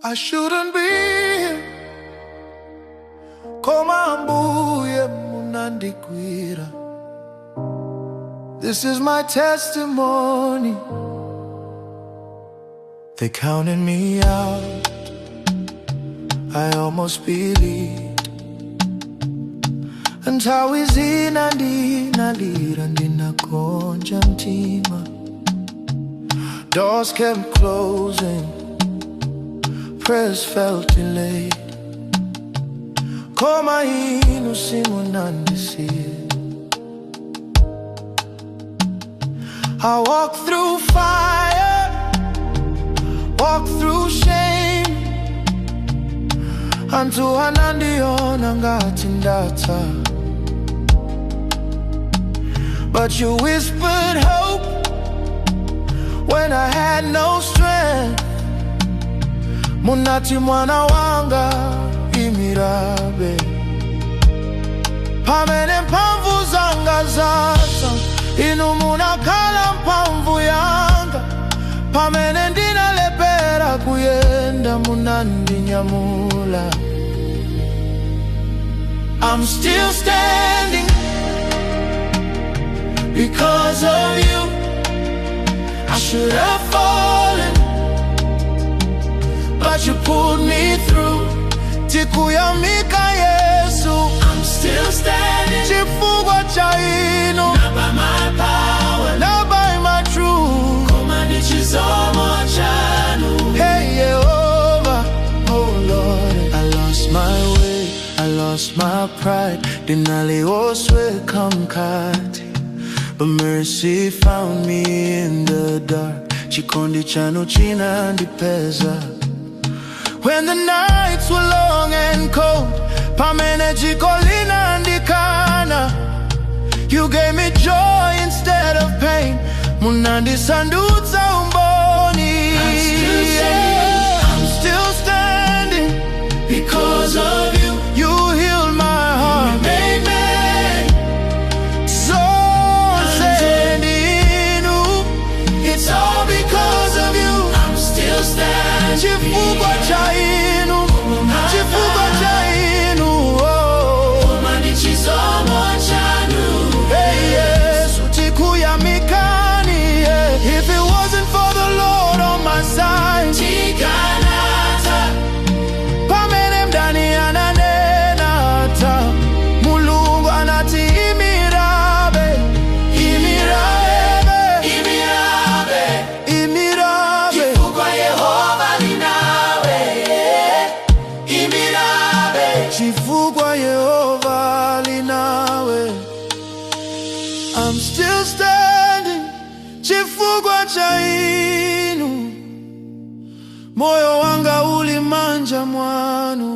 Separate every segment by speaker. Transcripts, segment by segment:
Speaker 1: I shouldn't be here. Koma Ambuye munandikwira. This is my testimony. They counted me out. I almost believed. Nthawi zina ndinalira ndinakonja mtima. Doors kept closing, prayers felt delayed. Koma inu simunandisiye. I walk through fire, walk through shame, antu anandiona ngati ndatha. But you whispered hope when I had no strength. Munati mwana wanga imirabe. Pamene mphamvu zanga zatha, inu munakhala mphamvu yanga. Pamene ndinalepera kuyenda munandinyamula. I'm still standing because of you. I should have fallen, but you pulled me through. Tikuyamika Yesu. I'm still standing. Chifukwa cha inu. Not by my power, not by my truth. Koma ni chisomo chanu. Hey Jehovah, oh Lord, I lost my way, I lost my pride. Ndinaliosweka mkati, but mercy found me in the dark. Chikondi chanu chinandipeza. When the nights were long and cold, pamene jiko linandikana, you gave me joy instead of pain. Munandisandutsa umboni. I'm still standing because of you. You healed my heart, you made me so sendinu. It's all because of you. I'm still standing. Chifukwa cha inu, chifukwa cha inu, oh. Koma ni chisomo chanu. Hey Yesu, tikuyamika ni, yeah. If it wasn't for the Lord on my side, tikanata. Pamene mdani ananena hata, Mulungu anati imirabe, imirabe, imirabe, imirabe. Chifukwa Yehova linawe, imirabe. Chifukwa Yehova linawe. I'm still standing. Chifukwa cha inu. Moyo wanga ulimanja mwanu.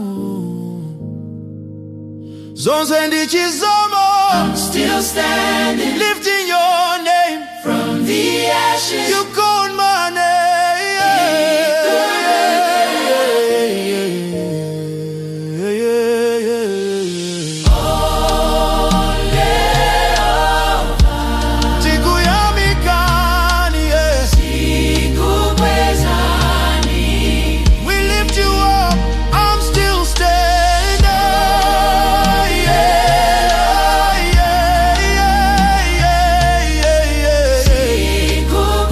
Speaker 1: Zonse ndi chisomo. I'm still standing, lifting your name from the ashes. You called my name, yeah, yeah, yeah. Tikuyamika ni, yeah. We lift you up. I'm still standing, yeah, yeah, yeah, yeah, yeah.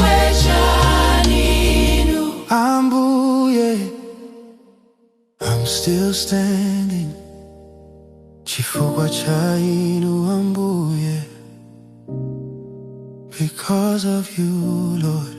Speaker 1: Ambuye, I'm still standing. Chifukwa cha inu Ambuye, because of you, Lord.